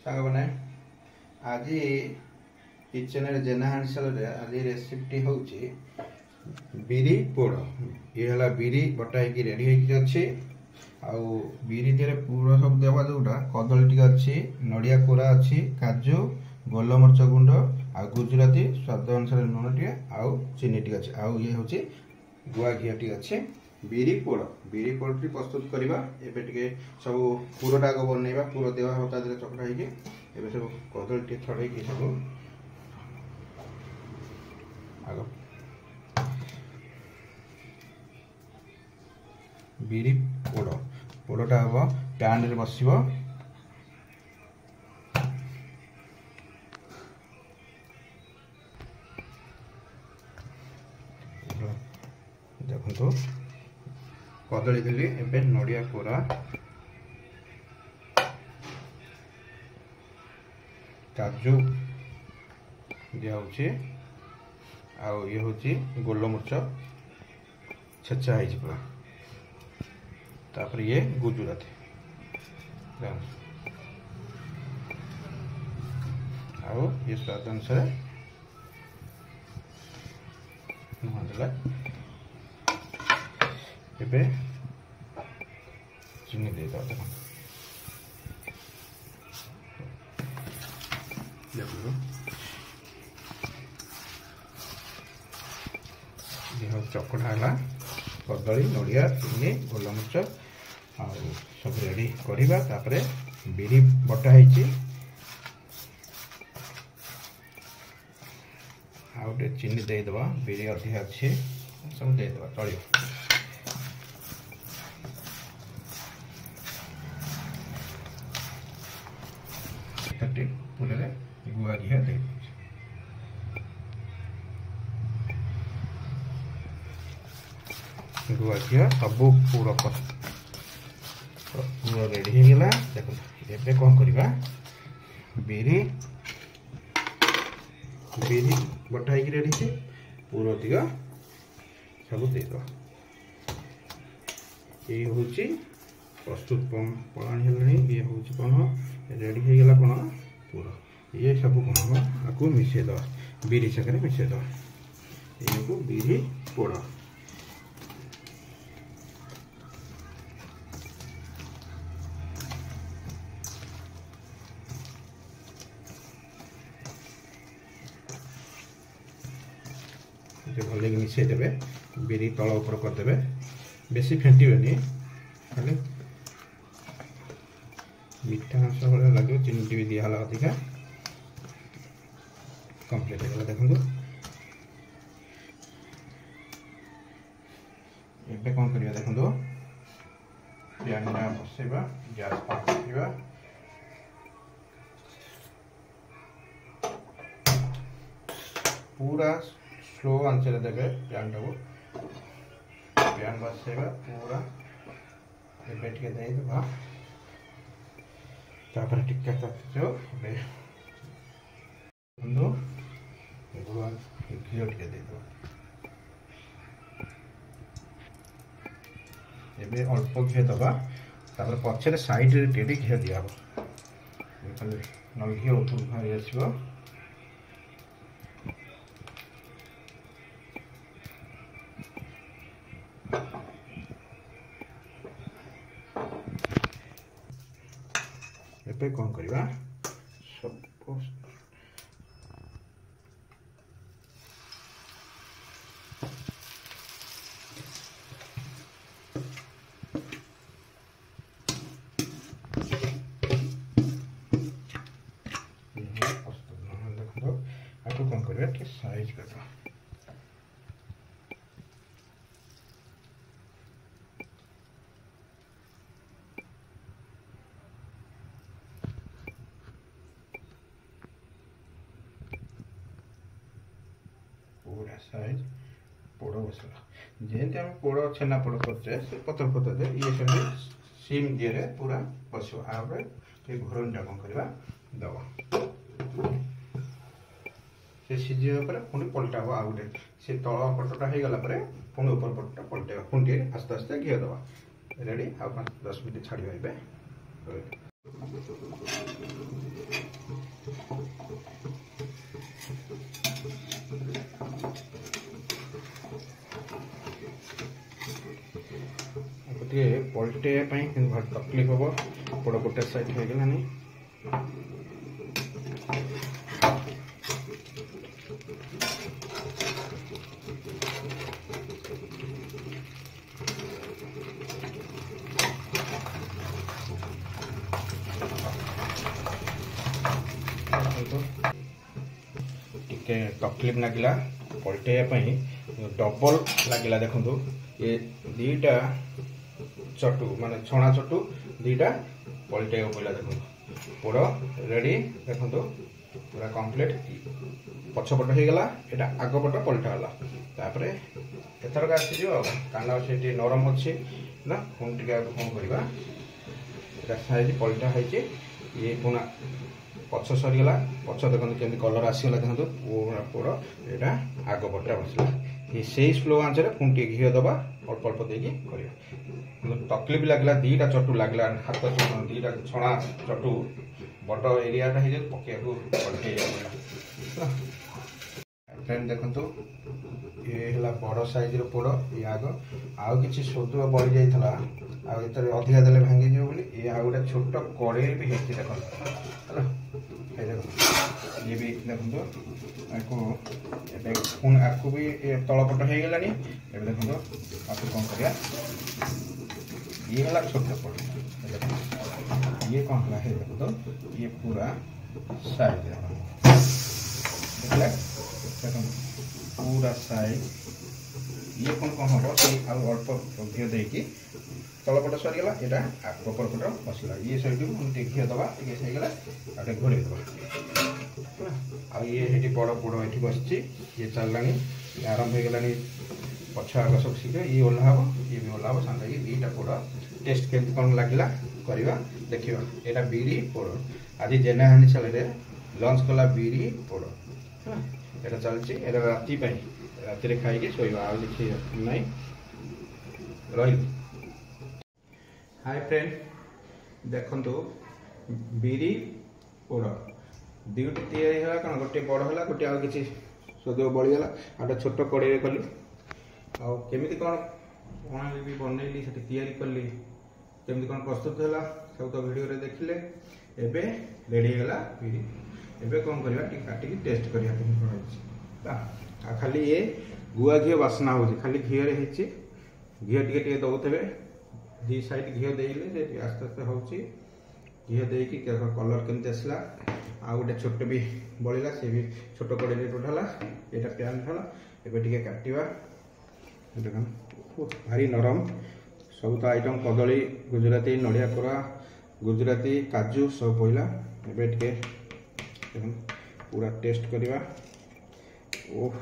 सांग मैंने आज किचन जेना हांडसल आज रेसिपी हूँ बिरी पोड़ ये है बिरी बटा हो रेडी अच्छे आउ बिरी दिहरे पूरा सब देवा जोटा कदली टी अच्छी नड़िया कोरा अच्छी काजू गोलमरच गुंड आ गुजराती स्वाद अनुसार लुण टे आउ चीनी टी अच्छे आउ ये हूँ गुआ घी टी अच्छे बिरी पोड़ टी प्रस्तुत करवा एबे सब पुरटा आग बनइबा पुर देवा होता चकटा होगी एबे सब कदली टी छड़े सब आग बिरी पोड़टा हम पैन रे बस देखो कदली देली एबे नड़िया कोरा काजू दिया आउ ये हूँ गोलमरच छेचा है पूरा तापर ये गुजराती आउ ये स्वाद अनुसार एबे चीनी दे दो चकड़ा है कदली नड़िया चीनी गोलमरच आ सब रेडी करवा तापरे बिरी बटा है आउटे चीनी देदेवा बिरी अधिक अच्छे सब देदेवा चलो पुरे गुआ घी दे गुआ घी सब पूरा पूरा रेडी हो गला देखो एबे कौन करवा बिरी बिरी बटा हो रेडी से पूरा दिगा सब दे दो ये हूँ प्रस्तुत पलाणी ये हूँ कौन रेडी हो गला कौन पूरा ये सब कौन हम आपको मिसई दवा बिरी सागर मिसई दवा ये बिरी पोड़ भले मिसई देवे बिरी तल ऊपर करदे बेसी फेंटे खाली मीठा अंश भाई लगे चीनी भी दिहला अधिका कम्प्लीट हो देखो एबे कौन करवा देखो पैन बसैबा गैस रखा पूरा स्लो आंचर देवे पैन टाक पैन बसैबा पूरा एबे टिके देबा तापर टिक्का जो घी टे दे एबे अल्प घी दबा तापर पछरे साइड रे टेडी घी दिया न घी ऊपर बाहरी आसो एबे कौन करवा सब देखो आपको कौन करवा कि साइज कर पूरा साइज पोड़ बसला जेमती आम पोड़ छेना पोड़ करते पतर पतर दे ये सब सीम दिए पूरा बस घर कौन करवा दवा से सीझे पुणी पलटाब आ गए से तल पटटा हो गला पुणी ऊपर पटटा पलटेगा पुणी आस्ते आस्ते घी दवा रेडी आ 10 मिनट छाड़। टे पलटे भारी तकलीफ हम पोड़ गोटे साइड हो गलानी टिके तकलीफ लगिला पलटेवाई डबल लगिला देखो ये दीटा चटू माने छणा चटू दीटा पलटे पड़ा देखो पोड़ रेडी देखो पूरा कंप्लीट पछपट हो गला एटा आगपट पलटाला तापर एथरक आसीज कान से नरम अच्छे ना पुणी टे कौन करवा एटा साइज पलटा है ये पुना पछ सरीगला पछ देखो केमती कलर आसीगला देखो पूरा पोड़ यहाँ आग पटा बसला ये से स्लो आंच पुणी घी दबा अल्प अल्प देकी कर तकलीफ लगला दीटा चटू लगला हाथ चटू दीटा छणा चटू बड़ एरिया पकड़ पलटे फ्रेंड देखो ये बड़ साइज पोड़ ये आग आउ कि सोदुआ बढ़ी जाता अधिका देले भांगी बोली ये आ गए छोट कड़े भी होती देखो ये भी देखो आपको भी तलपट हो गला देखो आपको कौन कर ये है छोट पड़ ये कौन है देखो ये पूरा साइज देखो पूरा साइज ये कौन कौन हम अल्प घी देकी तलपट सरीगला यहाँ आपर पट बसला ये सही घी दबा टे सहीगला घोड़े दबा आ ये बड़ पोड़ ये बस ये चलला आरंभ हो गला पछ आग सब शीघ्र ये ओह्लाव ये भी ओह्लाव सांग दीटा पोड़ टेस्ट केमती कौन लगला करवा देखा यहाँ बिरी पोड़ आज जेना हांडीशाल लंच कला बिरी पोड़ यहाँ चलती राति राति खाई शोवा आ देखिए ना रही। हाय फ्रेंड देखो बिरी पोड़ दुईटी या कौन गोटे बड़ है गोटे आउ कि सदुआ बढ़ीगला आटे छोट कड़े कली आमती कौन भी बनैली से कली केमती कौन प्रस्तुत है सब तो वीडियो रे देखिले एबे रेडी गला बिरी एबे कौन करवा काटिकी टेस्ट करा खाली ये गुआ घी बास्ना हो खाली घी घी टे दौथे दी साइड घी देले आस्ते आस्ते हो घी देकी कलर केमती आसला आ गोटे छोट भी बढ़ला सी भी छोट कड़े टोटाला यहाँ प्यान है एबे काटिवा भारी नरम सब तो आइटम कदली गुजराती नड़िया कोरा गुजराती काजू सब पड़ा एबे पूरा टेस्ट करवा ओह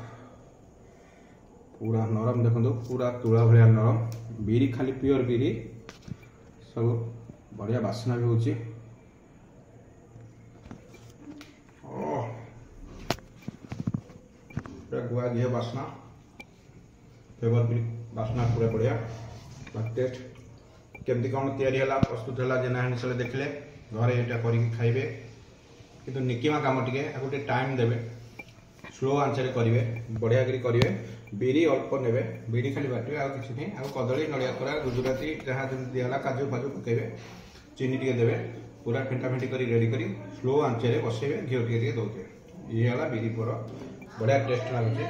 पूरा नरम देखो पूरा तुला भाया नरम बिरी खाली प्योर बिरी सब बढ़िया बास्ना भी होची गुआ घी बास्ना फ्लेवर भी बास्ना पूरा बढ़िया टेस्ट केमती कौन या प्रस्तुत है जेना हांडीशाल देखले घरे यहाँ करके खाइबे किंतु निकिमा काम टे गोटे टाइम देवे स्लो आंचरे करेंगे बढ़िया करेंगे बिरी अल्प ने बिरी खाली बाटे आ कि नहीं आ कदली नड़िया कोरा गुजराती जहाँ दिहला काजू फाजू पकेबे चीनी टे देवे पूरा फेंटा फेंटी कर रेडी कर स्लो आंचरे बसइबे घी टे दौते ये है बिरी पोड़ बढ़िया टेस्ट लगुचे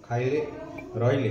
खाई रही।